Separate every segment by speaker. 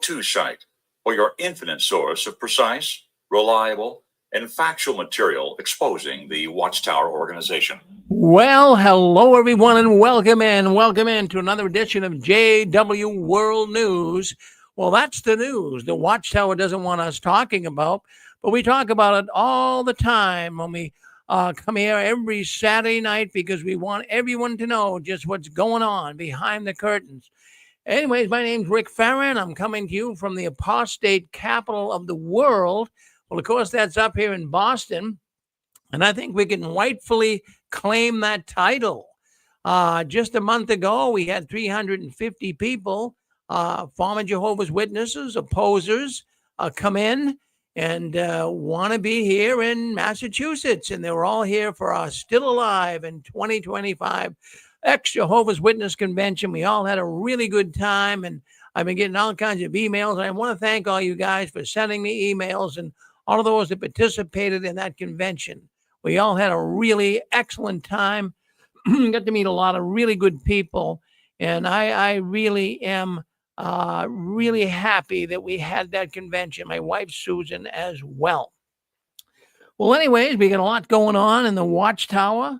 Speaker 1: go-to site for your infinite source of precise, reliable, and factual material exposing the Watchtower organization.
Speaker 2: Well, hello, everyone, and welcome in to another edition of JW World News. Well, that's the news the Watchtower doesn't want us talking about, but we talk about it all the time when we come here every Saturday night because we want everyone to know just what's going on behind the curtains. Anyways, my name's Rick Farron. I'm coming to you from the apostate capital of the world. Well, of course, that's up here in Boston, and I think we can rightfully claim that title. Just a month ago, we had 350 people, former Jehovah's Witnesses, opposers, come in and want to be here in Massachusetts. And they were all here for our Still Alive in 2025 ex-Jehovah's Witness convention. We all had a really good time, and I've been getting all kinds of emails. And I want to thank all you guys for sending me emails and all of those that participated in that convention. We all had a really excellent time. Got to meet a lot of really good people. And I really am really happy that we had that convention. My wife, Susan, as well. Well, anyways, we got a lot going on in the Watchtower.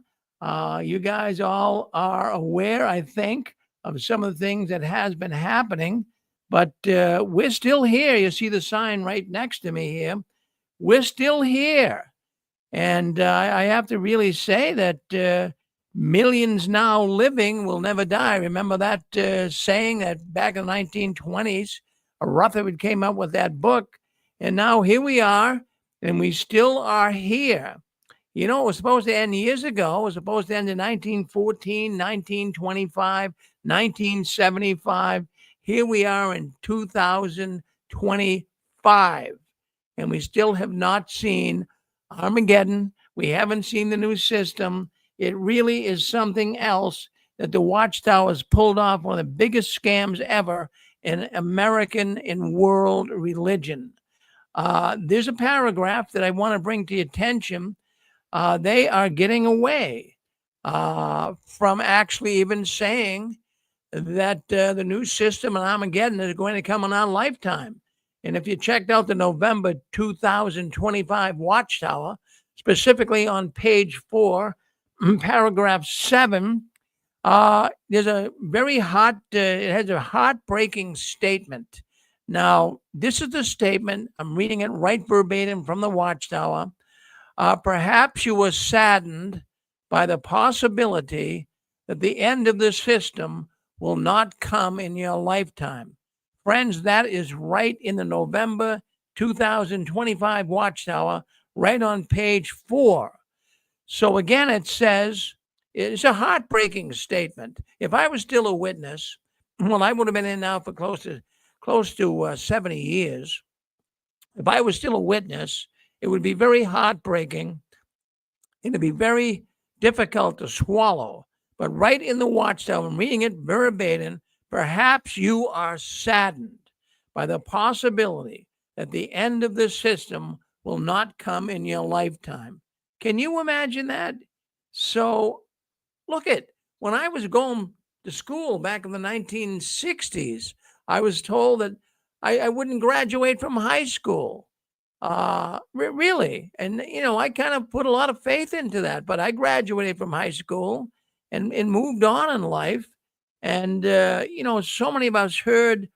Speaker 2: You guys all are aware, I think, of some of the things that has been happening. But we're still here. You see the sign right next to me here. We're still here. And I have to really say that millions now living will never die. Remember that saying that back in the 1920s, Rutherford came up with that book. And now here we are, and we still are here. You know, it was supposed to end years ago. It was supposed to end in 1914, 1925, 1975. Here we are in 2025, and we still have not seen Armageddon. We haven't seen the new system. It really is something else that the Watchtower has pulled off, one of the biggest scams ever in American and world religion. There's a paragraph that I want to bring to your attention. They are getting away from actually even saying that the new system in Armageddon is going to come in our lifetime. And if you checked out the November 2025 Watchtower, specifically on page 4, paragraph 7, there's a very it has a heartbreaking statement. Now, this is the statement. I'm reading it right verbatim from the Watchtower. Perhaps you were saddened by the possibility that the end of the system will not come in your lifetime. Friends, that is right in the November 2025 Watchtower, right on page 4. So again, it says, it's a heartbreaking statement. If I was still a witness, well, I would have been in now for close to 70 years. If I was still a witness, it would be very heartbreaking. It'd be very difficult to swallow. But right in the Watchtower, I'm reading it verbatim, perhaps you are saddened by the possibility that the end of this system will not come in your lifetime. Can you imagine that? So look at, when I was going to school back in the 1960s, I was told that I wouldn't graduate from high school. Really. And, you know, I kind of put a lot of faith into that, but I graduated from high school and moved on in life. And, you know, so many of us heard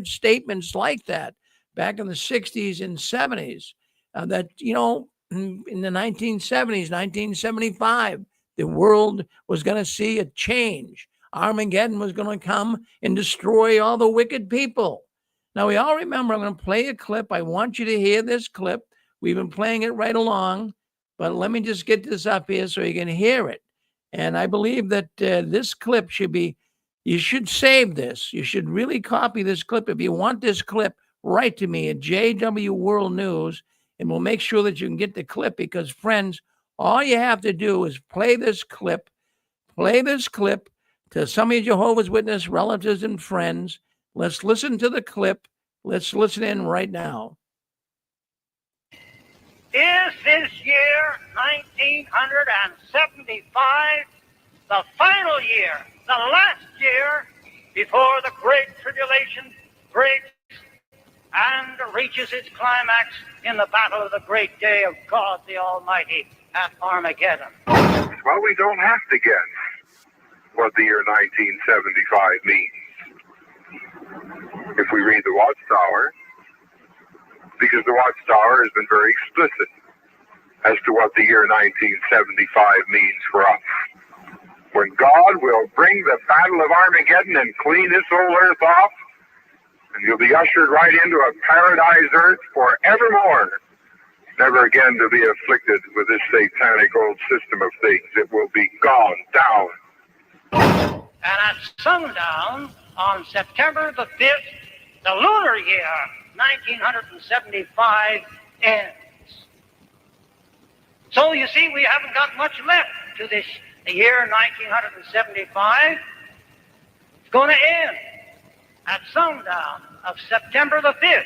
Speaker 2: statements like that back in the 60s and 70s that, you know, in the 1970s, 1975, the world was going to see a change. Armageddon was going to come and destroy all the wicked people. Now, we all remember, I'm going to play a clip. I want you to hear this clip. We've been playing it right along, but let me just get this up here so you can hear it. And I believe that this clip you should save this. You should really copy this clip. If you want this clip, write to me at JW World News, and we'll make sure that you can get the clip because, friends, all you have to do is play this clip to some of your Jehovah's Witness relatives and friends. Let's listen to the clip. Let's listen in right now.
Speaker 3: Is this year 1975 the final year, the last year before the Great Tribulation breaks and reaches its climax in the battle of the great day of God the Almighty at Armageddon.
Speaker 4: Well, we don't have to guess what the year 1975 means if we read the Watchtower, because the Watchtower has been very explicit as to what the year 1975 means for us. When God will bring the battle of Armageddon and clean this whole earth off, and you'll be ushered right into a paradise earth forevermore, never again to be afflicted with this satanic old system of things. It will be gone down.
Speaker 3: And at sundown on September the 5th, the lunar year 1975 ends. So you see, we haven't got much left to this year 1975. It's going to end at sundown of September the 5th.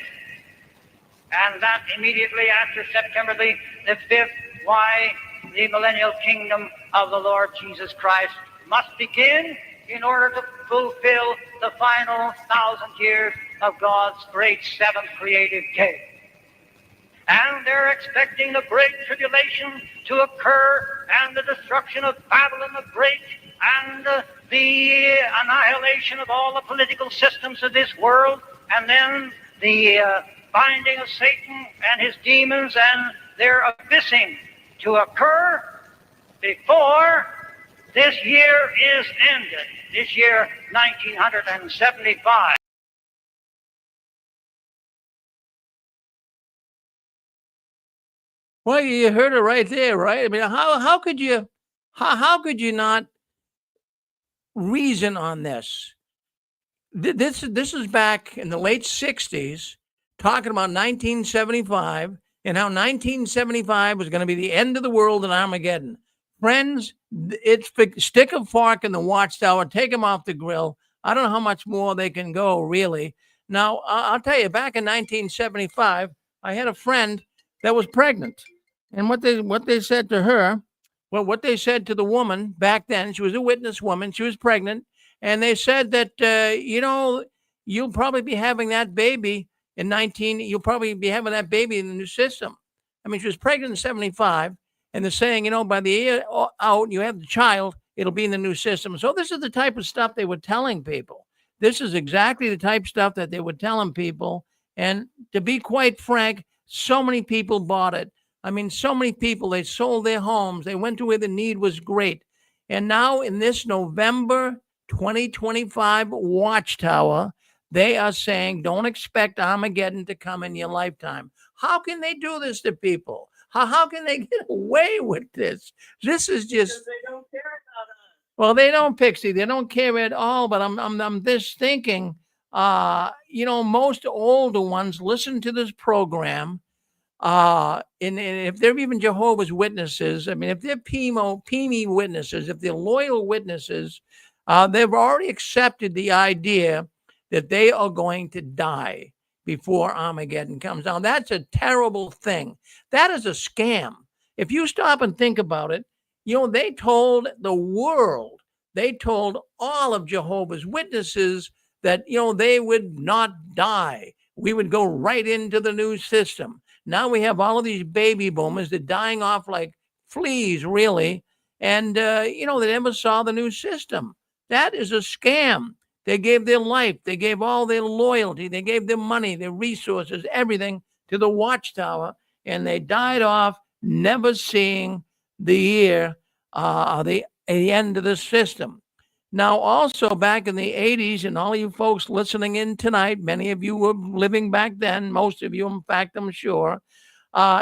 Speaker 3: And that immediately after September the 5th, why the millennial kingdom of the Lord Jesus Christ must begin in order to fulfill the final 1,000 years of God's great seventh creative day. And they're expecting the great tribulation to occur and the destruction of Babylon the Great and the annihilation of all the political systems of this world, and then the binding of Satan and his demons and their abyssing to occur before this year is ended, this year 1975.
Speaker 2: Well, you heard it right there, right? I mean, how could you not reason on this? This is back in the late 60s, talking about 1975 and how 1975 was going to be the end of the world in Armageddon. Friends, it's stick a fork in the Watchtower, take them off the grill. I don't know how much more they can go, really. Now, I'll tell you, back in 1975, I had a friend that was pregnant. And what they said to her, well, what they said to the woman back then, she was a witness woman, she was pregnant, and they said that, you'll probably be having that baby you'll probably be having that baby in the new system. I mean, she was pregnant in 75, and they're saying, by the year out, you have the child, it'll be in the new system. So this is the type of stuff they were telling people. This is exactly the type of stuff that they were telling people. And to be quite frank, so many people bought it. I mean, so many people, they sold their homes. They went to where the need was great. And now in this November 2025 Watchtower, they are saying, don't expect Armageddon to come in your lifetime. How can they do this to people? How can they get away with this? This is just... Because they don't care about us. Well, they don't, Pixie. They don't care at all. But I'm just thinking, most older ones listen to this program. And if they're even Jehovah's Witnesses, I mean, if they're PME witnesses, if they're loyal witnesses, they've already accepted the idea that they are going to die before Armageddon comes. Now, that's a terrible thing. That is a scam. If you stop and think about it, they told the world, they told all of Jehovah's Witnesses that, they would not die. We would go right into the new system. Now we have all of these baby boomers that are dying off like fleas, really. And, they never saw the new system. That is a scam. They gave their life. They gave all their loyalty. They gave their money, their resources, everything to the Watchtower. And they died off never seeing the year, the end of the system. Now, also back in the 80s, and all you folks listening in tonight, many of you were living back then, most of you, in fact, I'm sure,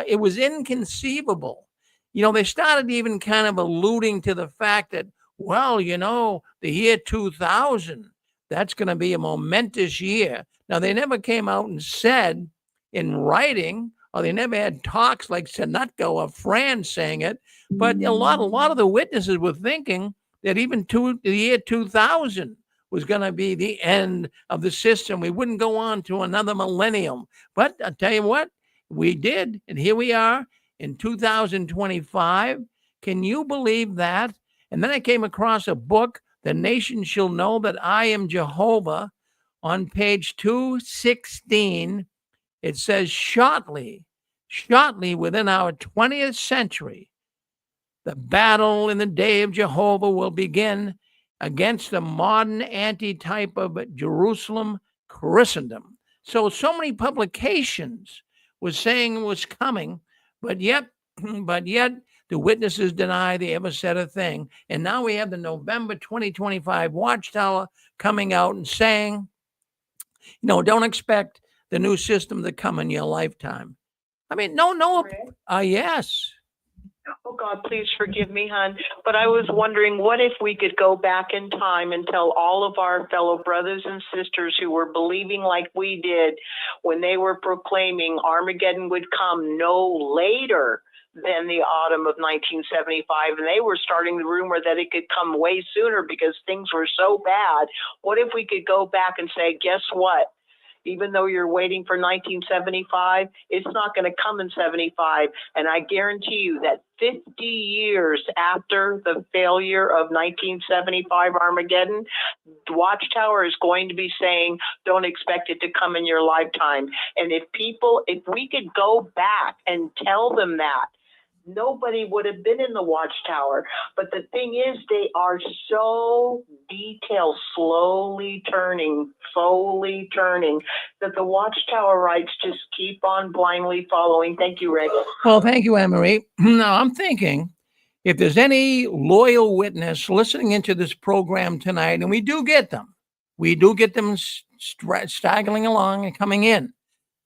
Speaker 2: it was inconceivable. They started even kind of alluding to the fact that, well, the year 2000, that's going to be a momentous year. Now, they never came out and said in writing, or they never had talks like Senutko or Fran saying it, but a lot of the witnesses were thinking that even the year 2000 was going to be the end of the system. We wouldn't go on to another millennium. But I'll tell you what, we did. And here we are in 2025. Can you believe that? And then I came across a book, The Nation Shall Know That I Am Jehovah, on page 216. It says shortly within our 20th century, the battle in the day of Jehovah will begin against the modern anti-type of Jerusalem Christendom. So many publications was saying it was coming, but yet the witnesses deny they ever said a thing. And now we have the November 2025 Watchtower coming out and saying, don't expect the new system to come in your lifetime. I mean, no, yes.
Speaker 5: Oh God, please forgive me, hon. But I was wondering, what if we could go back in time and tell all of our fellow brothers and sisters who were believing like we did when they were proclaiming Armageddon would come no later than the autumn of 1975, and they were starting the rumor that it could come way sooner because things were so bad. What if we could go back and say, guess what? Even though you're waiting for 1975, it's not going to come in 75. And I guarantee you that 50 years after the failure of 1975 Armageddon, the Watchtower is going to be saying, don't expect it to come in your lifetime. And if we could go back and tell them that, nobody would have been in the Watchtower. But the thing is, they are so detailed, slowly turning, that the Watchtower rights just keep on blindly following. Thank you, Rick.
Speaker 2: Well, thank you, Anne-Marie. Now, I'm thinking if there's any loyal witness listening into this program tonight, and we do get them staggering along and coming in.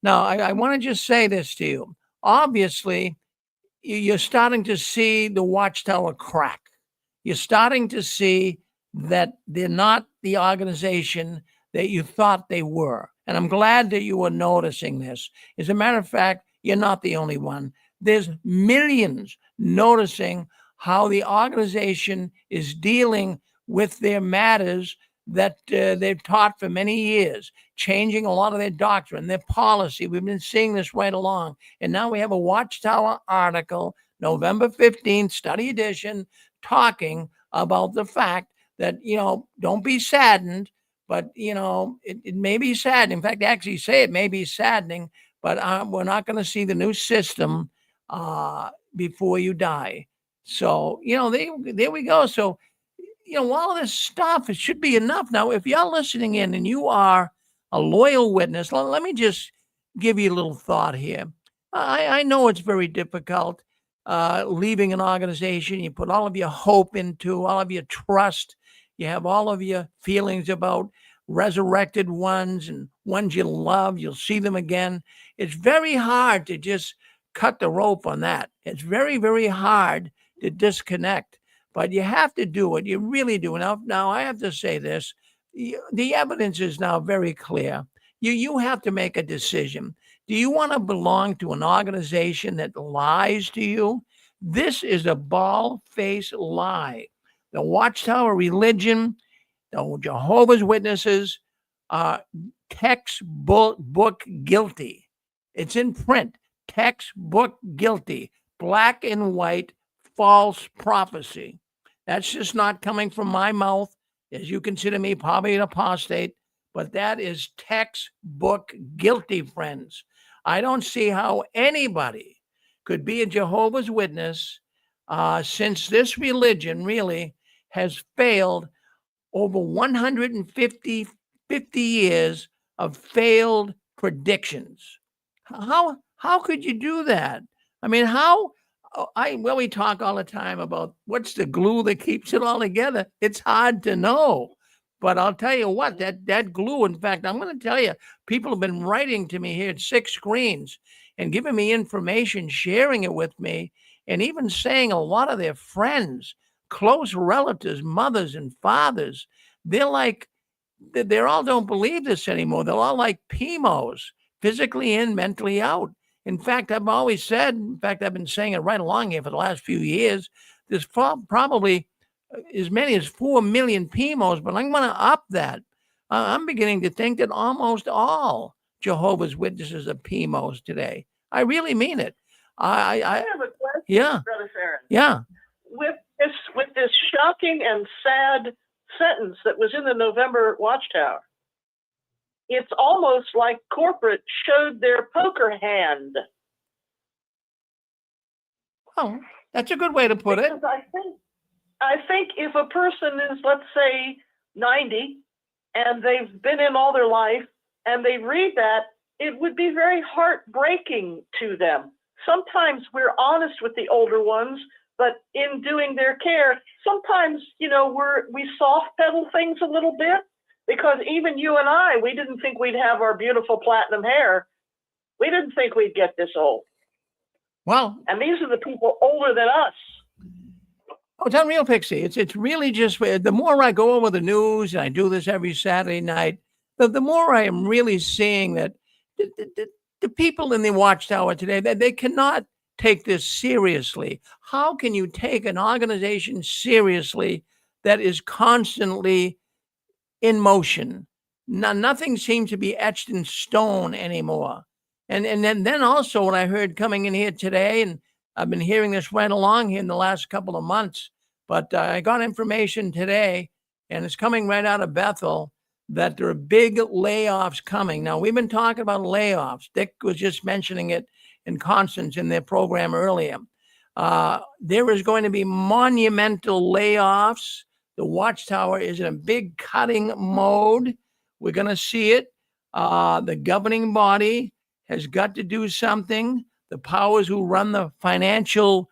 Speaker 2: Now, I want to just say this to you. Obviously, you're starting to see the Watchtower crack. You're starting to see that they're not the organization that you thought they were. And I'm glad that you were noticing this. As a matter of fact, you're not the only one. There's millions noticing how the organization is dealing with their matters that they've taught for many years, changing a lot of their doctrine, their policy. We've been seeing this right along. And now we have a Watchtower article, November 15th, study edition, talking about the fact that, don't be saddened, but, it may be sad. In fact, they actually say it may be saddening, but we're not going to see the new system before you die. So, there we go. So, all this stuff, it should be enough. Now, if you're listening in and you are a loyal witness, let me just give you a little thought here. I know it's very difficult leaving an organization. You put all of your hope into, all of your trust. You have all of your feelings about resurrected ones and ones you love. You'll see them again. It's very hard to just cut the rope on that. It's very, very hard to disconnect. But you have to do it. You really do. Now I have to say this. The evidence is now very clear. You have to make a decision. Do you want to belong to an organization that lies to you? This is a bald-faced lie. The Watchtower religion, the Jehovah's Witnesses are textbook guilty. It's in print. Textbook guilty. Black and white false prophecy. That's just not coming from my mouth, as you consider me probably an apostate, but that is textbook guilty, friends. I don't see how anybody could be a Jehovah's Witness since this religion really has failed over 150 years of failed predictions. How could you do that? I mean, we talk all the time about what's the glue that keeps it all together. It's hard to know, but I'll tell you what, that glue, in fact, I'm going to tell you, people have been writing to me here at 6 Screens and giving me information, sharing it with me, and even saying a lot of their friends, close relatives, mothers and fathers, they all don't believe this anymore. They're all like PMOs, physically in, mentally out. In fact, I've always said, I've been saying it right along here for the last few years, there's probably as many as 4 million PMOs, but I'm going to up that. I'm beginning to think that almost all Jehovah's Witnesses are PMOs today. I really mean it.
Speaker 5: I have a question,
Speaker 2: yeah.
Speaker 5: Brother Farron.
Speaker 2: Yeah.
Speaker 5: With this shocking and sad sentence that was in the November Watchtower, it's almost like corporate showed their poker hand.
Speaker 2: Oh, that's a good way to put it.
Speaker 5: Because I think if a person is, let's say, 90 and they've been in all their life and they read that, it would be very heartbreaking to them. Sometimes we're honest with the older ones, but in doing their care, sometimes, we soft pedal things a little bit, because even you and I, we didn't think we'd have our beautiful platinum hair. We didn't think we'd get this old.
Speaker 2: Well,
Speaker 5: And these are the people older than us.
Speaker 2: oh, it's unreal, Pixie. It's really just, the more I go over the news, and I do this every Saturday night, the more I am really seeing that the people in the Watchtower today, they cannot take this seriously. How can you take an organization seriously that is constantly in motion? Nothing seems to be etched in stone anymore. And then also what I heard coming in here today, and I've been hearing this right along here in the last couple of months, but I got information today, and it's coming right out of Bethel, that there are big layoffs coming. Now, we've been talking about layoffs. Dick was just mentioning it in Constance in their program earlier. There is going to be monumental layoffs. The Watchtower is in a big cutting mode. We're going to see it. The governing body has got to do something. The powers who run the financial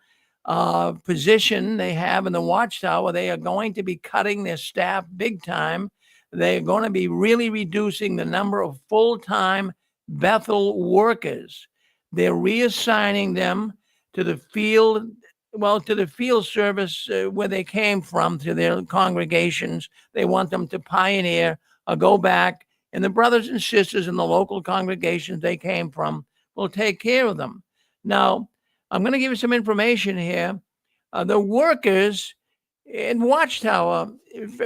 Speaker 2: position they have in the Watchtower, they are going to be cutting their staff big time. They're going to be really reducing the number of full-time Bethel workers. They're reassigning them to the field, to the field service where they came from, to their congregations. They want them to pioneer or go back, and the brothers and sisters in the local congregations they came from will take care of them. Now, I'm going to give you some information here. The workers in Watchtower,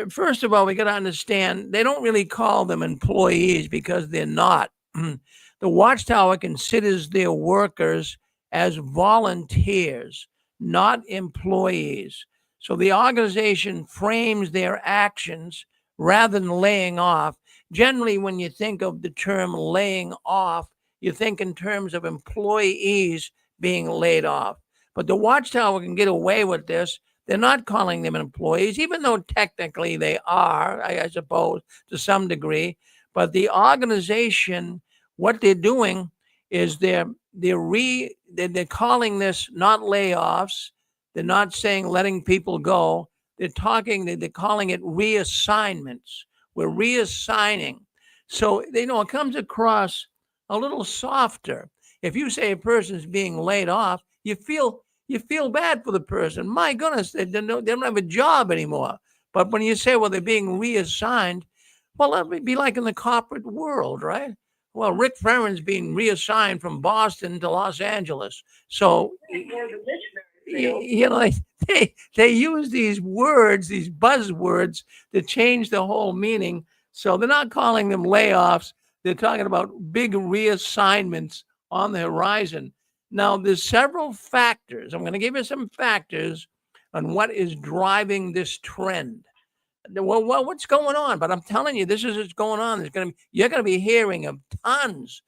Speaker 2: first of all, we got to understand, they don't really call them employees because they're not. The Watchtower considers their workers as volunteers, not employees. So the organization frames their actions rather than laying off. Generally, when you think of the term laying off, you think in terms of employees being laid off. But the Watchtower can get away with this. They're not calling them employees, even though technically they are, I suppose, to some degree. But the organization, what they're doing is they're calling this not layoffs. They're not saying letting people go. They're calling it reassignments. We're reassigning. So, it comes across a little softer. If you say a person's being laid off, you feel bad for the person. My goodness, they don't have a job anymore. But when you say, well, they're being reassigned, well, that would be like in the corporate world, right? Well, Rick Ferrin's being reassigned from Boston to Los Angeles. So, they use these words, these buzzwords, to change the whole meaning. So they're not calling them layoffs. They're talking about big reassignments on the horizon. Now, there's several factors. I'm going to give you some factors on what is driving this trend. Well, what's going on? But I'm telling you, this is what's going on. You're going to be hearing of tons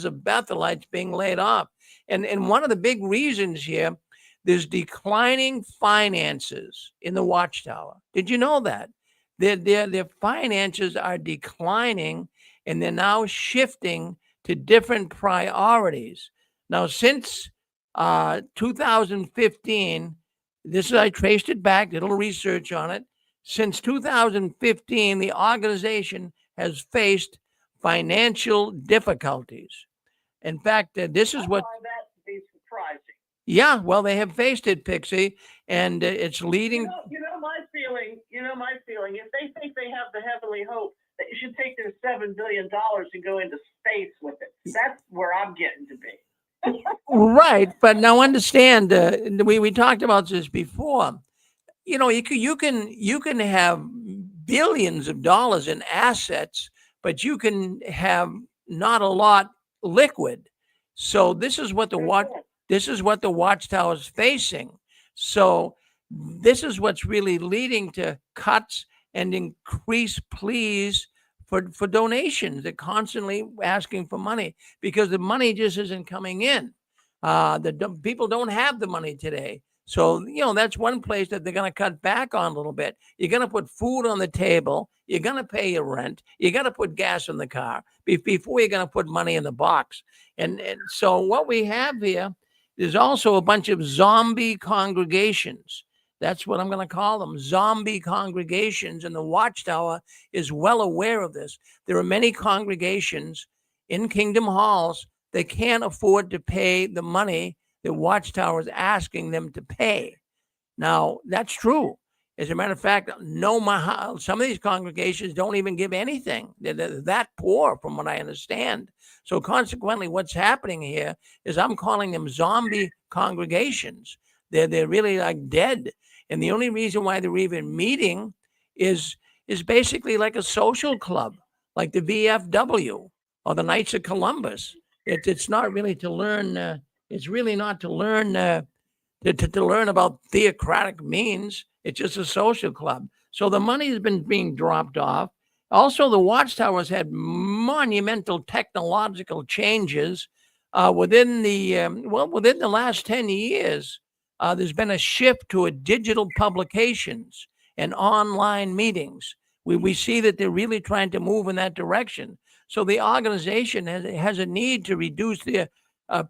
Speaker 2: of Bethelites being laid off. And one of the big reasons here, there's declining finances in the Watchtower. Did you know that? Their finances are declining, and they're now shifting to different priorities. Now, since 2015, I traced it back, did a little research on it. Since 2015, the organization has faced financial difficulties. In fact, this is what.
Speaker 5: I find that to be surprising.
Speaker 2: Yeah, well, they have faced it, Pixie, and it's leading.
Speaker 5: My feeling. If they think they have the heavenly hope, that you should take their $7 billion and go into space with it. That's where I'm getting to be.
Speaker 2: Right, but now understand, we talked about this before. You can have billions of dollars in assets, but you can have not a lot liquid. So this is what the Watchtower is facing. So this is what's really leading to cuts and increased pleas for donations. They're constantly asking for money because the money just isn't coming in. People don't have the money today. So, that's one place that they're going to cut back on a little bit. You're going to put food on the table. You're going to pay your rent. You got to put gas in the car before you're going to put money in the box. And so what we have here is also a bunch of zombie congregations. That's what I'm going to call them, zombie congregations. And the Watchtower is well aware of this. There are many congregations in Kingdom Halls that can't afford to pay the money that Watchtower is asking them to pay. Now, that's true. As a matter of fact, some of these congregations don't even give anything. They're that poor, from what I understand. So consequently, what's happening here is I'm calling them zombie congregations. They're really like dead. And the only reason why they're even meeting is basically like a social club, like the VFW or the Knights of Columbus. It's not really to learn. It's really not to learn to learn about theocratic means. It's just a social club. So the money has been being dropped off. Also, the Watchtowers had monumental technological changes within the last 10 years. There's been a shift to digital publications and online meetings. We see that they're really trying to move in that direction. So the organization has a need to reduce their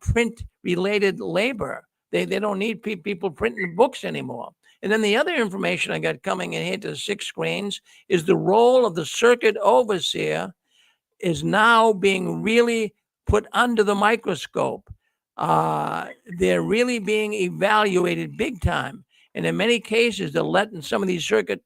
Speaker 2: print-related labor. They don't need people printing books anymore. And then the other information I got coming in here to the 6 screens is the role of the circuit overseer is now being really put under the microscope. They're really being evaluated big time. And in many cases, they're letting some of these circuit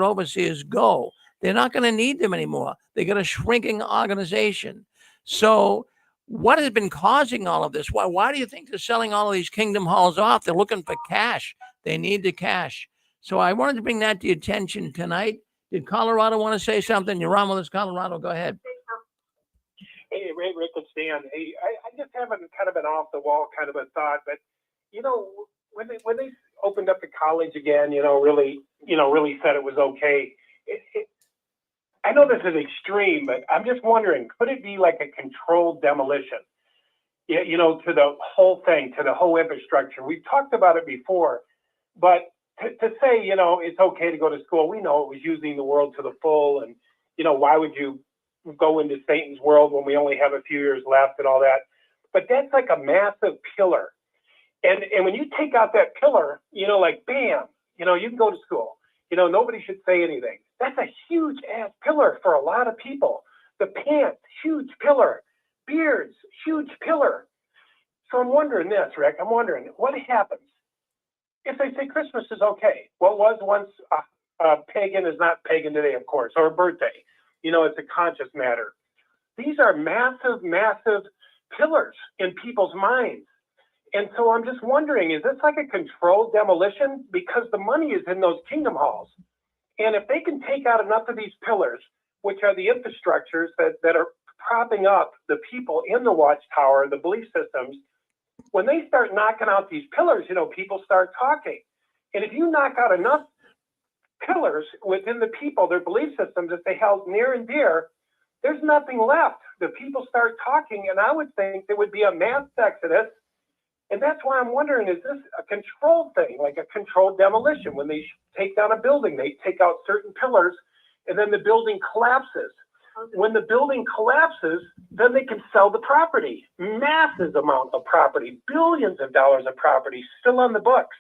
Speaker 2: overseers go. They're not going to need them anymore. They got a shrinking organization. So what has been causing all of this? Why do you think they're selling all of these Kingdom Halls off? They're looking for cash. They need the cash. So I wanted to bring that to your attention tonight. Did Colorado want to say something? You're on with us, Colorado. Go ahead.
Speaker 6: Hey, Rick and Stan. Hey, I just have kind of an off-the-wall kind of a thought, but when they opened up the college again, really said it was okay. I know this is extreme, but I'm just wondering, could it be like a controlled demolition? To the whole thing, to the whole infrastructure. We've talked about it before, but to say, it's okay to go to school, we know it was using the world to the full, and why would you go into Satan's world when we only have a few years left and all that? But that's like a massive pillar, and when you take out that pillar, like bam, you can go to school. Nobody should say anything. That's a huge ass pillar for a lot of people. The pants, huge pillar. Beards, huge pillar. So I'm wondering this, Rick. I'm wondering what happens if they say Christmas is okay. What was once pagan is not pagan today, of course, or a birthday. It's a conscious matter. These are massive, massive pillars in people's minds. And so I'm just wondering, is this like a controlled demolition? Because the money is in those Kingdom Halls. And if they can take out enough of these pillars, which are the infrastructures that are propping up the people in the Watchtower, the belief systems, when they start knocking out these pillars, people start talking. And if you knock out enough pillars within the people, their belief systems that they held near and dear, there's nothing left. The people start talking, and I would think there would be a mass exodus. And that's why I'm wondering, is this a controlled thing, like a controlled demolition? When they take down a building, they take out certain pillars, and then the building collapses. When the building collapses, then they can sell the property. Massive amount of property, billions of dollars of property still on the books.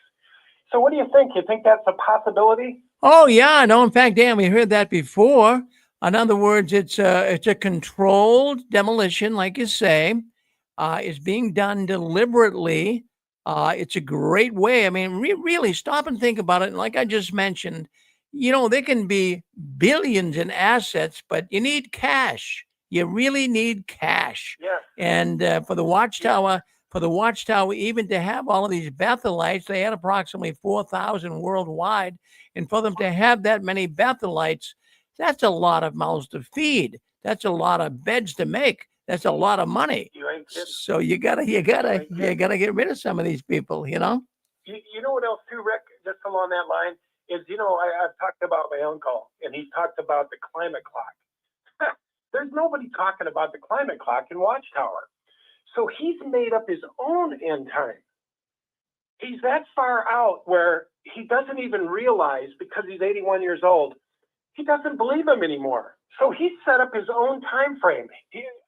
Speaker 6: So what do you think? You think that's a possibility?
Speaker 2: Oh, yeah. No, in fact, Dan, we heard that before. In other words, it's a controlled demolition, like you say. It's being done deliberately. It's a great way. I mean, really stop and think about it. And like I just mentioned, there can be billions in assets, but you need cash. You really need cash.
Speaker 6: Yeah.
Speaker 2: And for the Watchtower, even to have all of these Bethelites, they had approximately 4,000 worldwide. And for them to have that many Bethelites, that's a lot of mouths to feed. That's a lot of beds to make. That's a lot of money.
Speaker 6: You ain't kidding.
Speaker 2: So you gotta get rid of some of these people,
Speaker 6: You know what else too, Rick? Just along that line is, I've talked about my uncle, and he talked about the climate clock. There's nobody talking about the climate clock in Watchtower. So he's made up his own end time. He's that far out where he doesn't even realize, because he's 81 years old, he doesn't believe him anymore. So he set up his own time frame.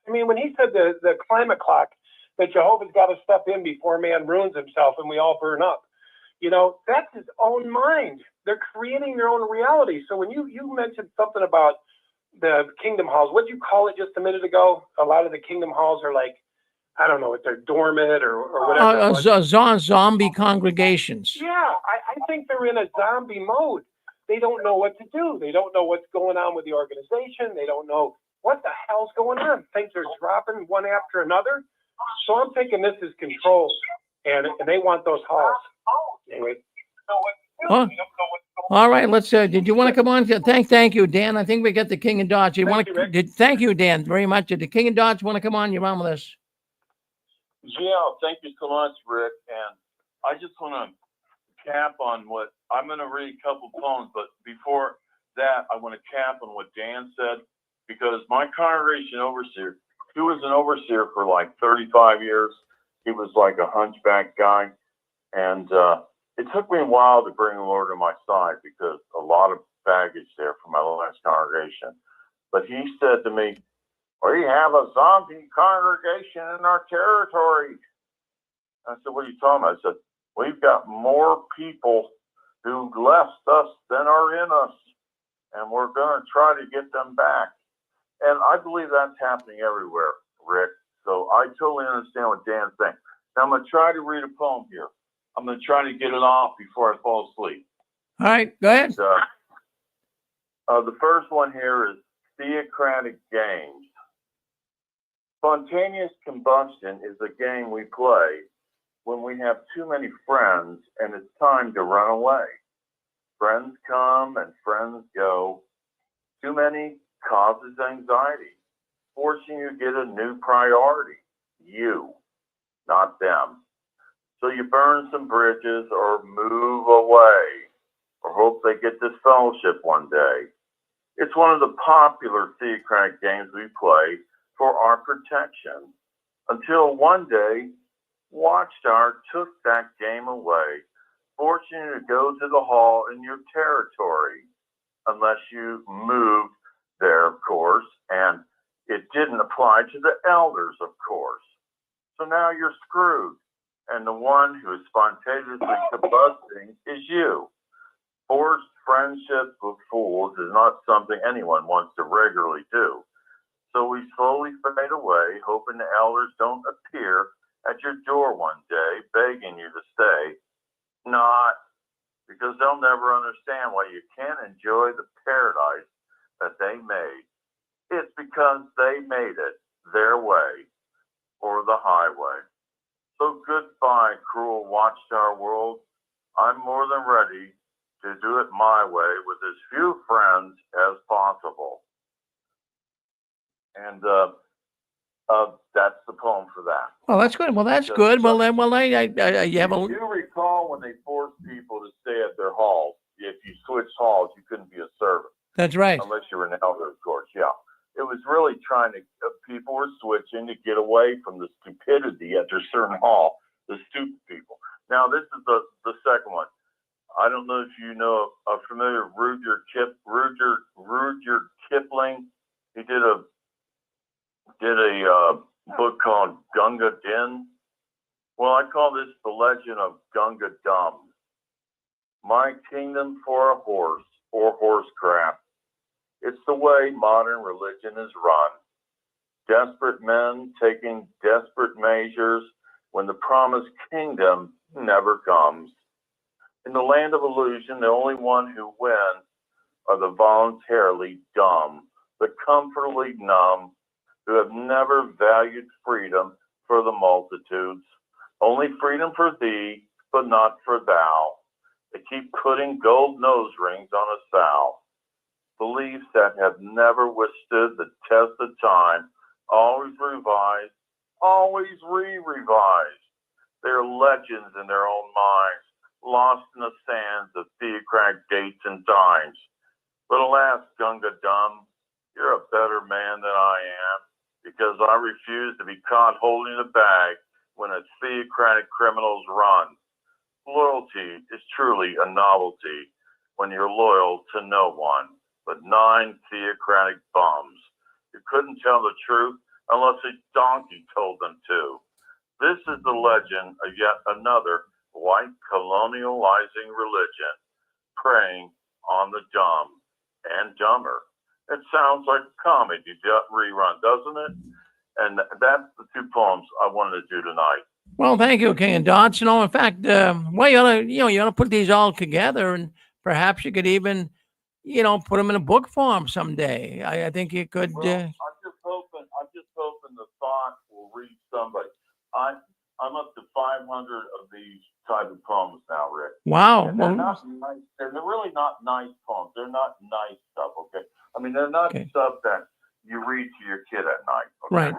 Speaker 6: When he said the climate clock, that Jehovah's got to step in before man ruins himself and we all burn up, that's his own mind. They're creating their own reality. So when you mentioned something about the kingdom halls, what did you call it just a minute ago? A lot of the kingdom halls are like, I don't know if they're dormant or whatever.
Speaker 2: Zombie congregations.
Speaker 6: Yeah, I think they're in a zombie mode. They don't know what to do. They don't know what's going on with the organization. They don't know what the hell's going on. Things are dropping one after another. So I'm thinking this is controlled, and they want those halls. Anyway.
Speaker 2: Oh. All right, let's. Did you want to come on? Thank you, Dan. I think we got the King of Dodge. Thank you, Dan, very much. Did the King of Dodge want to come on? You're on with us.
Speaker 7: Yeah, thank you so much, Rick. And I just want to cap on what I'm going to read a couple poems, but before that, I want to cap on what Dan said, because my congregation overseer, he was an overseer for like 35 years. He was like a hunchback guy. And it took me a while to bring the Lord to my side, because a lot of baggage there from my last congregation. But he said to me, "We have a zombie congregation in our territory." I said, "What are you talking about?" I said, "We've got more people who left us than are in us, and we're going to try to get them back." And I believe that's happening everywhere, Rick. So I totally understand what Dan's saying. Now I'm going to try to read a poem here. I'm going to try to get it off before I fall asleep.
Speaker 2: All right, go ahead.
Speaker 7: The first one here is Theocratic Games. Spontaneous combustion is a game we play when we have too many friends and it's time to run away. Friends come and friends go. Too many causes anxiety, forcing you to get a new priority. You, not them. So you burn some bridges or move away or hope they get this fellowship one day. It's one of the popular theocratic games we play for our protection, until one day Watchtower took that game away, forcing you to go to the hall in your territory, unless you moved there, of course, and it didn't apply to the elders, of course. So now you're screwed, and the one who is spontaneously combusting is you. Forced friendship with fools is not something anyone wants to regularly do. So we slowly fade away, hoping the elders don't appear at your door one day, begging you to stay. Not because they'll never understand why you can't enjoy the paradise that they made. It's because they made it their way, or the highway. So goodbye, cruel Watchtower world. I'm more than ready to do it my way with as few friends as possible. And that's the poem for that.
Speaker 2: Well, that's good. Well, that's good. Well, then, you have a.
Speaker 7: Do you recall when they forced people to stay at their halls? If you switched halls, you couldn't be a servant.
Speaker 2: That's right.
Speaker 7: Unless you were an elder, of course. Yeah. It was really trying to, people were switching to get away from the stupidity at their certain hall, the stupid people. Now, this is the second one. I don't know if you know, familiar Rudyard Kipling. He did a book called Gunga Din. Well, I call this the legend of Gunga Dum. My kingdom for a horse or horsecraft. It's the way modern religion is run. Desperate men taking desperate measures when the promised kingdom never comes. In the land of illusion, the only one who wins are the voluntarily dumb, the comfortably numb, who have never valued freedom for the multitudes. Only freedom for thee, but not for thou. They keep putting gold nose rings on a sow. Beliefs that have never withstood the test of time, always revised, always re-revised. They're legends in their own minds, lost in the sands of theocratic dates and times. But alas, Gunga Dum, You're a better man than I am, because I refuse to be caught holding a bag when a theocratic criminals run. Loyalty is truly a novelty when you're loyal to no one but 9 theocratic bums who couldn't tell the truth unless a donkey told them to. This is the legend of yet another white colonializing religion, preying on the dumb and dumber. It sounds like a comedy rerun, doesn't it? And that's the 2 poems I wanted to do tonight.
Speaker 2: Well, thank you, King and Dots. In fact, well, you ought to put these all together, and perhaps you could even, put them in a book form someday. I think you could.
Speaker 7: Well, I'm just hoping the thought will reach somebody. I'm up to 500 of these type of poems now, Rick.
Speaker 2: Wow.
Speaker 7: And they're not nice. They're really not nice poems. They're not nice stuff. Okay. I mean, they're not stuff that you read to your kid at night. Okay?
Speaker 2: Right.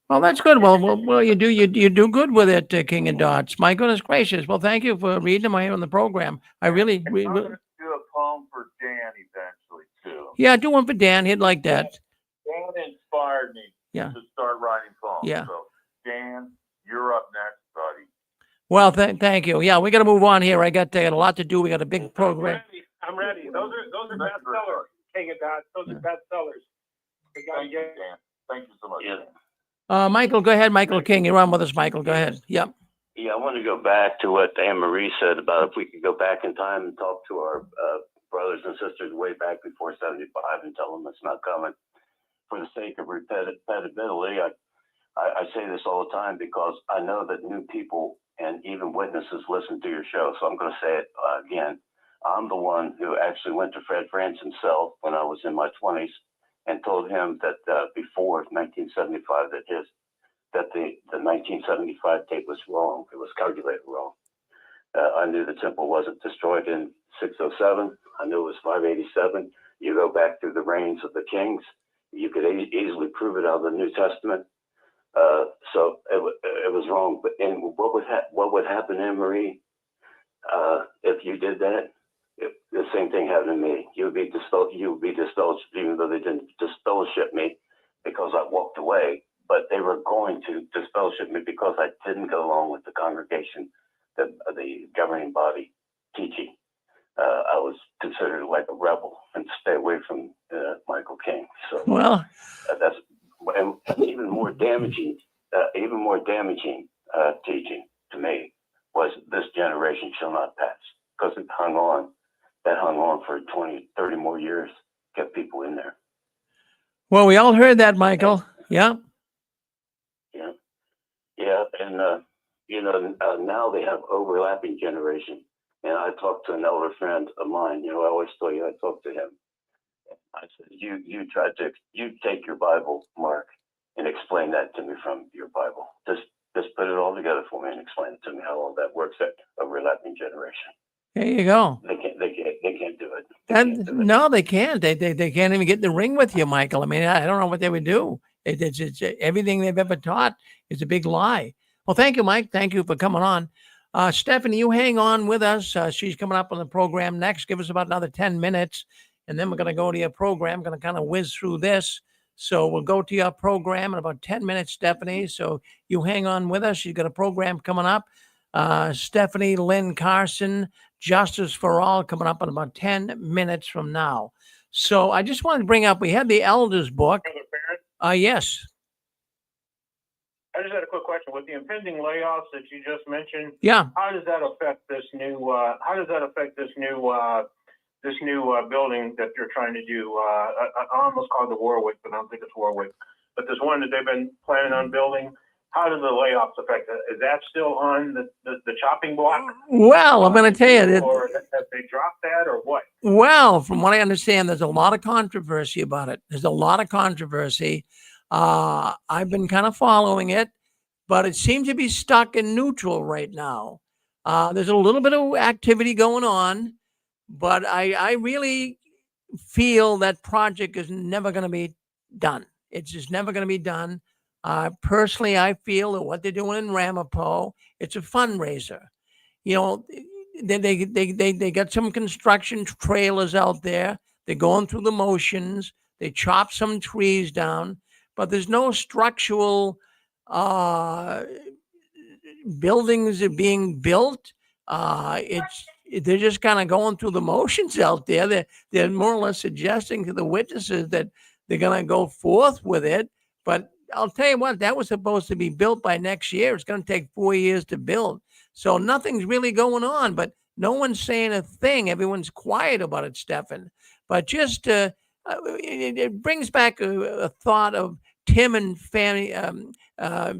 Speaker 2: Well, that's good. Well, you do good with it, King and Dots. My goodness gracious. Well, thank you for reading them here on the program.
Speaker 7: I'm going to do a poem for Dan eventually too.
Speaker 2: Yeah, do one for Dan. He'd like that.
Speaker 7: Dan inspired me to start writing poems.
Speaker 2: Yeah.
Speaker 7: So, Dan, you're up next, buddy.
Speaker 2: Well, thank you. Yeah, we got to move on here. I got a lot to do. We got a big program.
Speaker 6: I'm ready. Those are bestsellers, King and Dots. Those are bestsellers. We got to
Speaker 7: Thank you,
Speaker 6: get.
Speaker 7: Dan. Thank you so much.
Speaker 8: Yeah.
Speaker 2: Michael, go ahead. Michael King, you're on with us, Michael. Go ahead. Yep.
Speaker 8: Yeah, I want to go back to what Anne Marie said about if we could go back in time and talk to our brothers and sisters way back before 75 and tell them it's not coming. For the sake of repetibility, I say this all the time because I know that new people and even witnesses listen to your show. So I'm going to say it again. I'm the one who actually went to Fred France himself when I was in my 20s and told him that before 1975 that the 1975 tape was wrong. It was calculated wrong. I knew the temple wasn't destroyed in 607. I knew it was 587. You go back through the reigns of the kings. You could easily prove it out of the New Testament. So it was wrong. But what would happen, Anne Marie, if you did that? The same thing happened to me. You would be disfellowshipped, even though they didn't disfellowship me because I walked away. But they were going to disfellowship me because I didn't go along with the congregation, the governing body teaching. I was considered like a rebel and stay away from Michael King. So
Speaker 2: well,
Speaker 8: that's even more damaging. Teaching to me was this generation shall not pass, because it hung on. That hung on for 20, 30 more years, kept people in there.
Speaker 2: Well, we all heard that, Michael. Yeah.
Speaker 8: Yeah. And, now they have overlapping generation. And I talked to an elder friend of mine, I always told you I talked to him. I said, you take your Bible, Mark, and explain that to me from your Bible. Just put it all together for me and explain it to me how all that works at overlapping generation.
Speaker 2: There you go.
Speaker 8: They can't do it.
Speaker 2: No, they can't. They can't even get in the ring with you, Michael. I mean, I don't know what they would do. It's everything they've ever taught is a big lie. Well, thank you, Mike. Thank you for coming on. Stephanie, you hang on with us. She's coming up on the program next. Give us about another 10 minutes, and then we're going to go to your program. Going to kind of whiz through this. So we'll go to your program in about 10 minutes, Stephanie. So you hang on with us. She's got a program coming up. Stephanie Lynn Carson, Justice for All, coming up in about 10 minutes from now. So I just wanted to bring up, we had the Elders book. Yes.
Speaker 6: I just had a quick question. With the impending layoffs that you just mentioned,
Speaker 2: Yeah.
Speaker 6: how does that affect this new? This new building that you're trying to do? I almost called it Warwick, but I don't think it's Warwick. But there's one that they've been planning on building. How do the layoffs affect it? Is that still on the chopping block?
Speaker 2: Well, I'm going to tell you that.
Speaker 6: Or have they dropped that, or what?
Speaker 2: Well, from what I understand, there's a lot of controversy about it. There's a lot of controversy. I've been kind of following it, but it seems to be stuck in neutral right now. There's a little bit of activity going on, but I really feel that project is never going to be done. It's just never going to be done. Personally, I feel that what they're doing in Ramapo, it's a fundraiser. They got some construction trailers out there. They're going through the motions. They chopped some trees down, but there's no structural buildings are being built. They're just kind of going through the motions out there. They're more or less suggesting to the witnesses that they're going to go forth with it. But I'll tell you what, that was supposed to be built by next year. It's going to take 4 years to build. So nothing's really going on, but no one's saying a thing. Everyone's quiet about it, Stefan. But just it brings back a thought of Tim and Fanny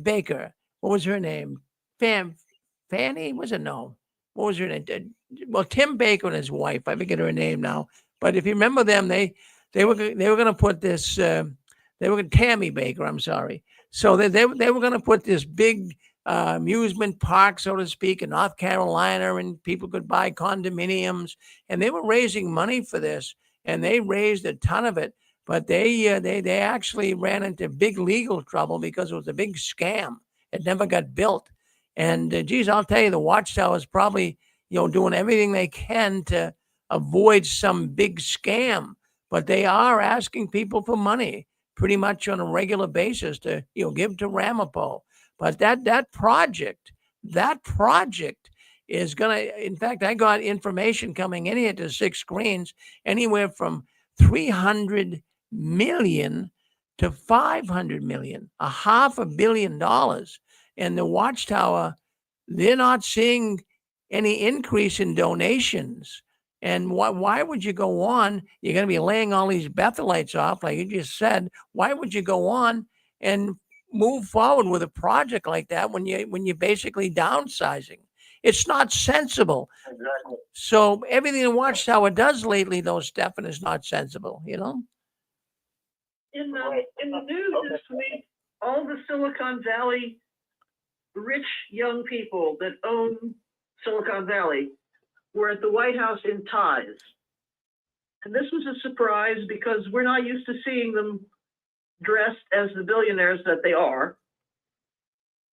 Speaker 2: Baker. What was her name? Fanny? Was it no? What was her name? Well, Tim Baker and his wife. I forget her name now. But if you remember them, they were going to put this. Tammy Baker. I'm sorry. So they were going to put this big amusement park, so to speak, in North Carolina, and people could buy condominiums, and they were raising money for this, and they raised a ton of it. But they actually ran into big legal trouble because it was a big scam. It never got built. And geez, I'll tell you, the Watchtower is probably doing everything they can to avoid some big scam. But they are asking people for money pretty much on a regular basis to give to Ramapo. But that project is gonna. In fact, I got information coming in here to 6 screens, anywhere from 300 million to 500 million, $500 million. And the Watchtower, they're not seeing any increase in donations. And why would you go on? You're going to be laying all these Bethelites off, like you just said. Why would you go on and move forward with a project like that when you're basically downsizing? It's not sensible.
Speaker 7: Exactly.
Speaker 2: So everything the Watchtower does lately, though, Stefan, is not sensible.
Speaker 9: In the news this week, all the Silicon Valley rich young people that own Silicon Valley were at the White House in ties. And this was a surprise because we're not used to seeing them dressed as the billionaires that they are.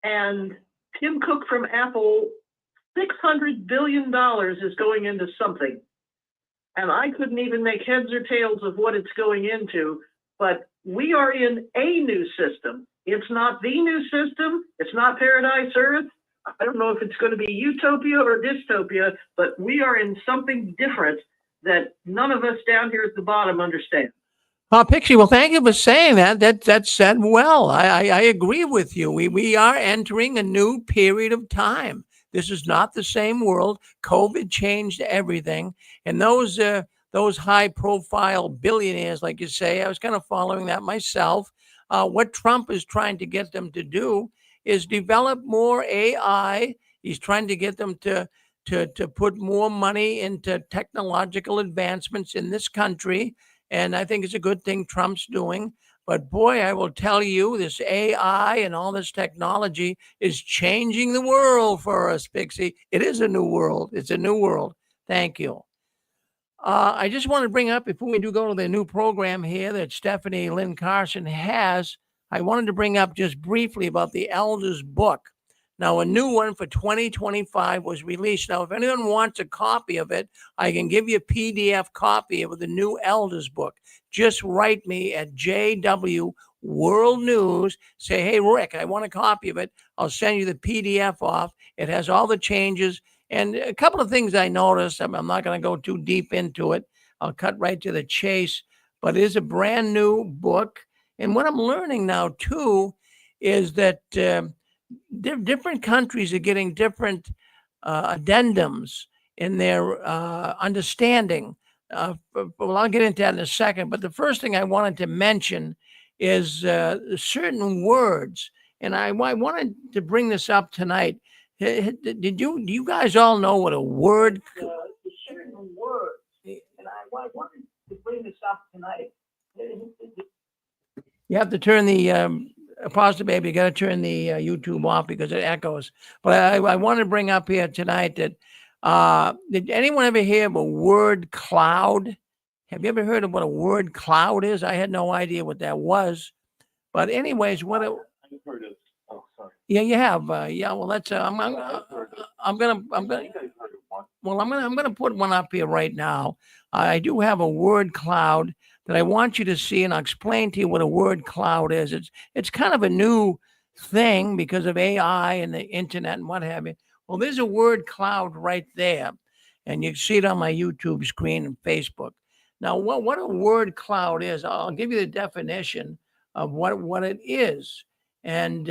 Speaker 9: And Tim Cook from Apple, $600 billion is going into something. And I couldn't even make heads or tails of what it's going into, but we are in a new system. It's not the new system. It's not Paradise Earth. I don't know if it's going to be utopia or dystopia, but we are in something different that none of us down here at the bottom understand.
Speaker 2: Pixie, well, thank you for saying that. That's said well. I agree with you. We are entering a new period of time. This is not the same world. COVID changed everything. And those high-profile billionaires, like you say, I was kind of following that myself. What Trump is trying to get them to do is develop more AI. He's trying to get them to put more money into technological advancements in this country. And I think it's a good thing Trump's doing. But boy, I will tell you, this AI and all this technology is changing the world for us, Pixie. It is a new world. It's a new world. Thank you. I just want to bring up, before we do go to the new program here that Stephanie Lynn Carson has, I wanted to bring up just briefly about the Elders book. Now, a new one for 2025 was released. Now, if anyone wants a copy of it, I can give you a PDF copy of the new Elders book. Just write me at JW World News. Say, hey, Rick, I want a copy of it. I'll send you the PDF off. It has all the changes. And a couple of things I noticed. I'm not going to go too deep into it. I'll cut right to the chase. But it is a brand new book. And what I'm learning now, too, is that different countries are getting different addendums in their understanding. Well, I'll get into that in a second. But the first thing I wanted to mention is certain words. And I wanted to bring this up tonight. Do you guys all know what a word? Certain words. And I wanted to bring this up tonight. You have to turn the Apostle Baby, you got to turn the YouTube off because it echoes. But I want to bring up here tonight that did anyone ever hear of a word cloud? Have you ever heard of what a word cloud is? I had no idea what that was. But anyways, what it,
Speaker 7: I've heard of. Oh, sorry.
Speaker 2: yeah, you have. Yeah, well, that's I'm gonna put one up here right now. I do have a word cloud, that I want you to see, and I'll explain to you what a word cloud is. It's kind of a new thing because of AI and the internet and what have you. Well, there's a word cloud right there, and you can see it on my YouTube screen and Facebook. Now, what a word cloud is, I'll give you the definition of what it is. And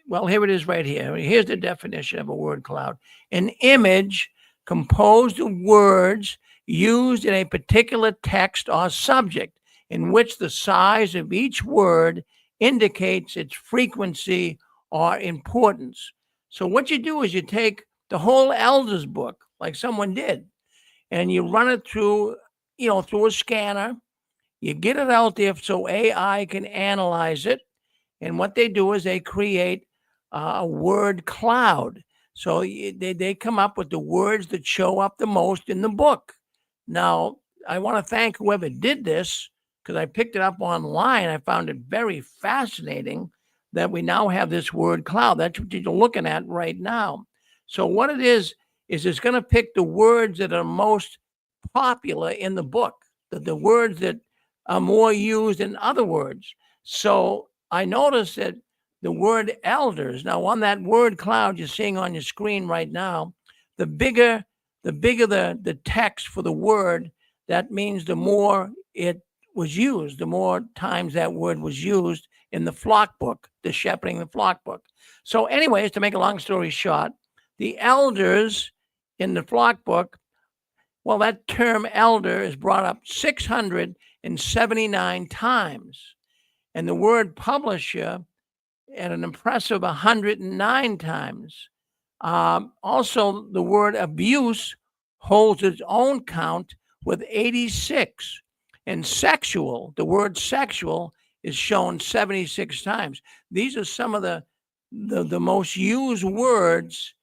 Speaker 2: well, here it is right here. Here's the definition of a word cloud: an image composed of words used in a particular text or subject in which the size of each word indicates its frequency or importance. So what you do is you take the whole Elders book, like someone did, and you run it through, through a scanner. You get it out there so AI can analyze it. And what they do is they create a word cloud. So they come up with the words that show up the most in the book. Now, I want to thank whoever did this, because I picked it up online. I found it very fascinating that we now have this word cloud. That's what you're looking at right now. So what it is it's going to pick the words that are most popular in the book, the words that are more used than other words. So I noticed that the word elders, now on that word cloud you're seeing on your screen right now, the bigger the text for the word, that means the more it was used, the more times that word was used in the flock book, the shepherding the flock book. So anyways, to make a long story short, the elders in the flock book, well, that term elder is brought up 679 times. And the word publisher at an impressive 109 times. Also, the word abuse holds its own count with 86. And sexual, the word sexual is shown 76 times. These are some of the most used words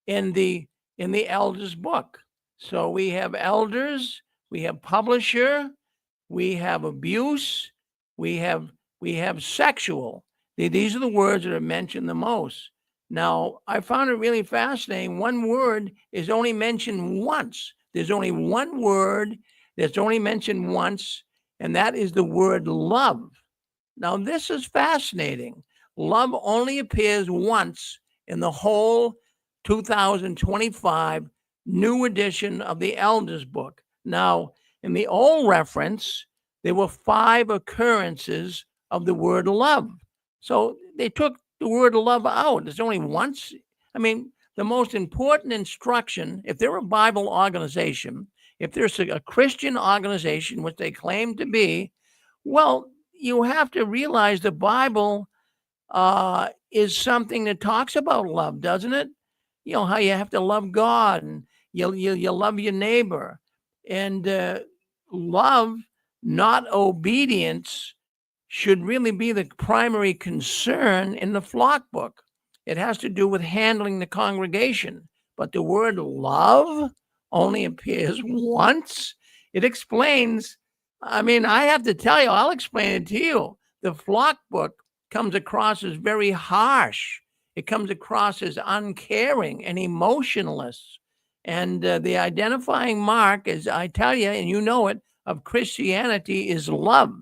Speaker 2: in the elders book. So we have elders, we have publisher, we have abuse, we have sexual. These are the words that are mentioned the most. Now, I found it really fascinating. One word is only mentioned once. There's only one word that's only mentioned once, and that is the word love. Now, this is fascinating. Love only appears once in the whole 2025 new edition of the Elders book. Now, in the old reference, there were 5 occurrences of the word love. So they took the word love out. There's only once. I mean, the most important instruction, if they're a Bible organization, if there's a Christian organization, which they claim to be, well, you have to realize the Bible is something that talks about love, doesn't it? You know, how you have to love God and you love your neighbor. And love, not obedience, should really be the primary concern in the flock book. It has to do with handling the congregation. But the word love only appears once. It explains, I mean, I have to tell you, I'll explain it to you. The flock book comes across as very harsh. It comes across as uncaring and emotionless. And the identifying mark, as I tell you, and you know it, of Christianity is love.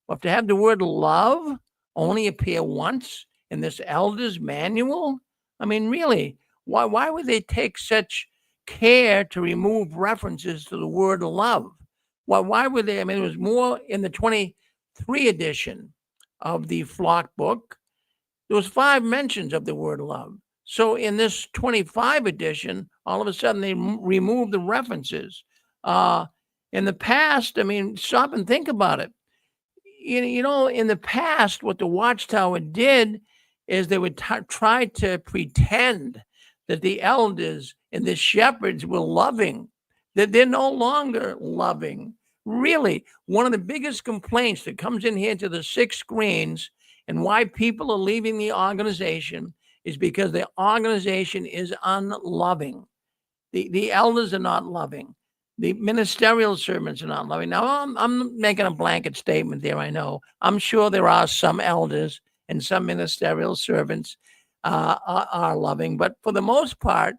Speaker 2: But to have the word love only appear once in this elder's manual, I mean, really, why would they take such care to remove references to the word love? Why would they? I mean, there was more in the 23 edition of the flock book. There was 5 mentions of the word love. So in this 25 edition, all of a sudden they removed the references. In the past, I mean, stop and think about it. You know, in the past, what the Watchtower did is they would try to pretend that the elders and the shepherds were loving, that they're no longer loving. Really, one of the biggest complaints that comes in here to the 6 screens and why people are leaving the organization is because the organization is unloving. The elders are not loving. The ministerial servants are not loving. Now, I'm making a blanket statement there, I know. I'm sure there are some elders and some ministerial servants are loving. But for the most part,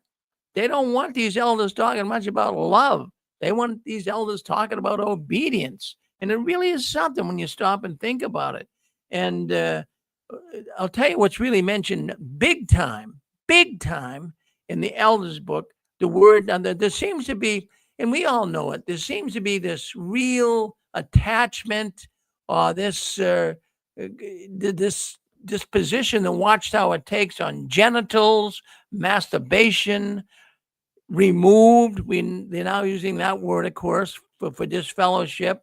Speaker 2: they don't want these elders talking much about love. They want these elders talking about obedience And it really is something when you stop and think about it. And I'll tell you what's really mentioned big time in the elders book, the word, there seems to be, and we all know it, there seems to be this real attachment or this position the Watchtower takes on genitals, masturbation, removed. They're now using that word, of course, for disfellowship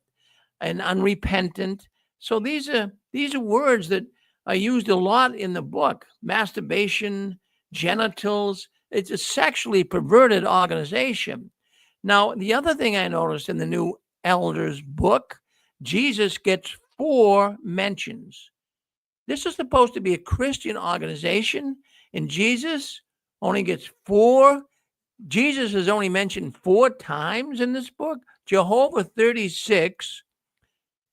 Speaker 2: and unrepentant. So these are words that are used a lot in the book. Masturbation, genitals. It's a sexually perverted organization. Now, the other thing I noticed in the New Elders book, Jesus gets 4 mentions. This is supposed to be a Christian organization, and Jesus only gets 4. Jesus is only mentioned 4 times in this book. Jehovah 36.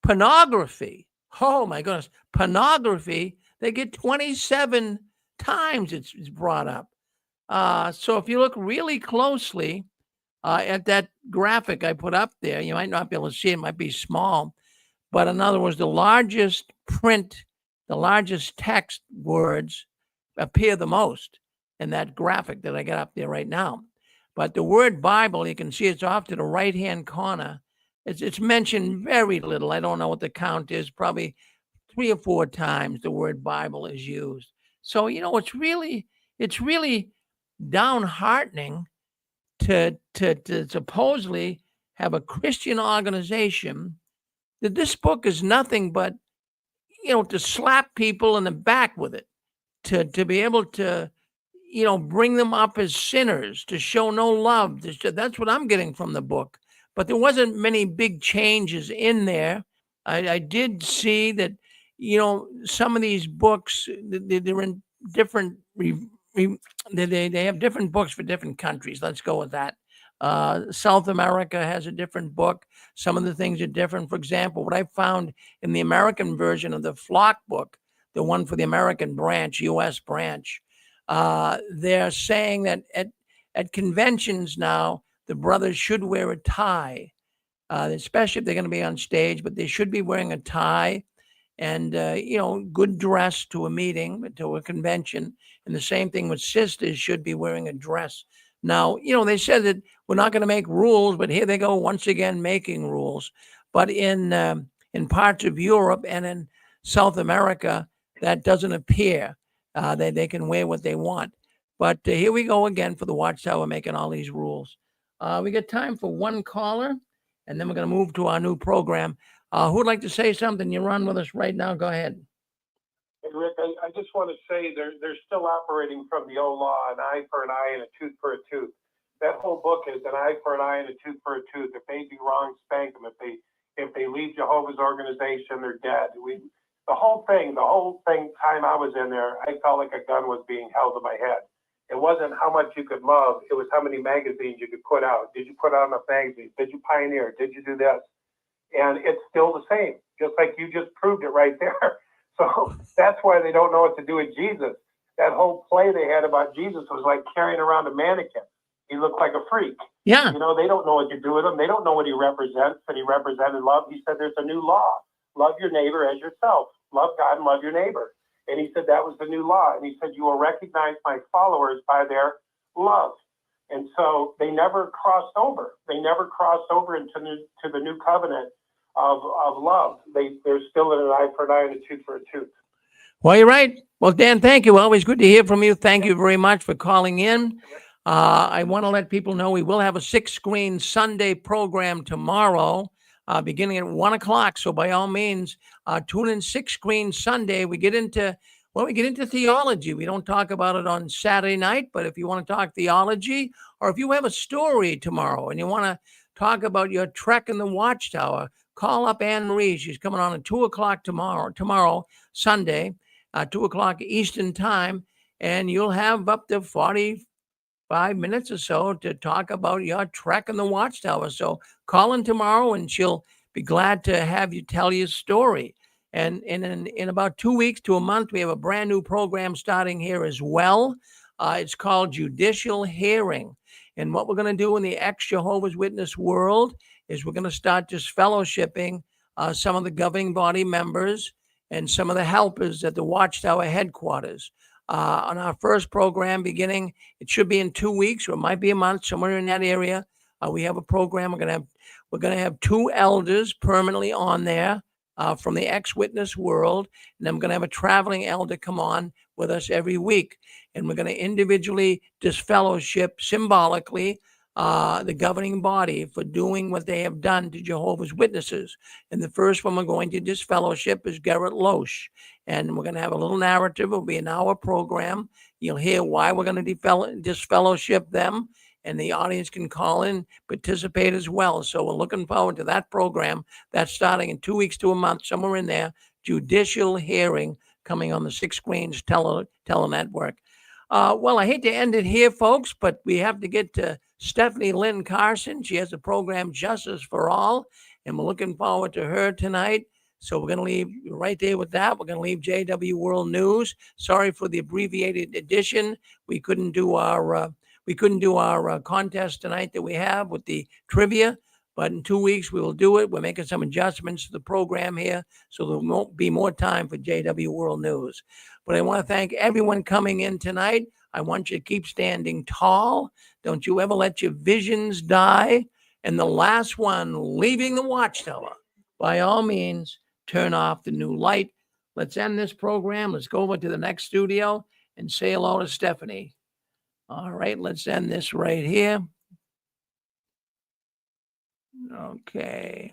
Speaker 2: Pornography. Oh my goodness. Pornography. They get 27 times it's brought up. So if you look really closely at that graphic I put up there, you might not be able to see it. It might be small. But in other words, the largest print, the largest text words appear the most in that graphic that I got up there right now. But the word Bible, you can see it's off to the right-hand corner. It's mentioned very little. I don't know what the count is. Probably 3 or 4 times the word Bible is used. So, it's really downheartening to supposedly have a Christian organization that this book is nothing but, to slap people in the back with it, to be able to, bring them up as sinners, to show no love. That's what I'm getting from the book. But there wasn't many big changes in there. I did see that, some of these books, they're in different, they have different books for different countries. Let's go with that. South America has a different book. Some of the things are different. For example, what I found in the American version of the Flock book, the one for the American branch, U.S. branch, they're saying that at conventions now, the brothers should wear a tie, especially if they're going to be on stage, but they should be wearing a tie and, good dress to a meeting, to a convention. And the same thing with sisters should be wearing a dress. Now, they said that we're not going to make rules, but here they go once again making rules. But in parts of Europe and in South America, that doesn't appear. They can wear what they want. But here we go again for the Watchtower making all these rules. We got time for one caller, and then we're going to move to our new program. Who would like to say something? You're on with us right now. Go ahead.
Speaker 6: Hey, Rick, I just want to say they're still operating from the old law, an eye for an eye and a tooth for a tooth. That whole book is an eye for an eye and a tooth for a tooth. If they do wrong, spank them. If they leave Jehovah's organization, they're dead. The whole thing, time I was in there, I felt like a gun was being held to my head. It wasn't how much you could love. It was how many magazines you could put out. Did you put out enough magazines? Did you pioneer? Did you do this? And it's still the same, just like you just proved it right there. So that's why they don't know what to do with Jesus. That whole play they had about Jesus was like carrying around a mannequin. He looked like a freak.
Speaker 2: Yeah.
Speaker 6: They don't know what to do with him. They don't know what he represents, but he represented love. He said there's a new law. Love your neighbor as yourself. Love God and love your neighbor. And he said that was the new law. And he said, you will recognize my followers by their love. And so they never crossed over. They never crossed over into the new covenant of love. They're still in an eye for an eye and a tooth for a tooth.
Speaker 2: Well, you're right. Well, Dan, thank you. Always good to hear from you. Thank you very much for calling in. I want to let people know we will have a 6-screen Sunday program tomorrow, beginning at 1 o'clock. So by all means, tune in 6-screen Sunday. We get into theology. We don't talk about it on Saturday night, but if you want to talk theology, or if you have a story tomorrow and you want to talk about your trek in the Watchtower, call up Anne Marie. She's coming on at 2 o'clock tomorrow, Sunday, 2 o'clock Eastern time, and you'll have up to 45 minutes or so to talk about your trek in the Watchtower. So call in tomorrow and she'll be glad to have you tell your story. And in about 2 weeks to a month, we have a brand new program starting here as well. It's called Judicial Hearing. And what we're going to do in the ex-Jehovah's Witness world is we're going to start just fellowshipping some of the governing body members and some of the helpers at the Watchtower headquarters. On our first program beginning, it should be in 2 weeks, or it might be a month, somewhere in that area. We have a program. We're going to have 2 elders permanently on there from the ex-witness world, and then we're going to have a traveling elder come on with us every week, and we're going to individually disfellowship symbolically the governing body for doing what they have done to Jehovah's Witnesses. And the first one we're going to disfellowship is Garrett Loesch. And we're going to have a little narrative. It'll be an hour program. You'll hear why we're going to disfellowship them. And the audience can call in, participate as well. So we're looking forward to that program. That's starting in 2 weeks to a month, somewhere in there. Judicial hearing coming on the 6 Screens Telenetwork. Well, I hate to end it here, folks, but we have to get to Stephanie Lynn Carson. She has a program, Justice for All, and we're looking forward to her tonight. So we're going to leave right there with that. We're going to leave JW World News. Sorry for the abbreviated edition. We couldn't do our contest tonight that we have with the trivia, but in 2 weeks we will do it. We're making some adjustments to the program here, so there won't be more time for JW World News. But I want to thank everyone coming in tonight. I want you to keep standing tall. Don't you ever let your visions die. And the last one, leaving the Watchtower, by all means, turn off the new light. Let's end this program. Let's go over to the next studio and say hello to Stephanie. All right, let's end this right here. Okay.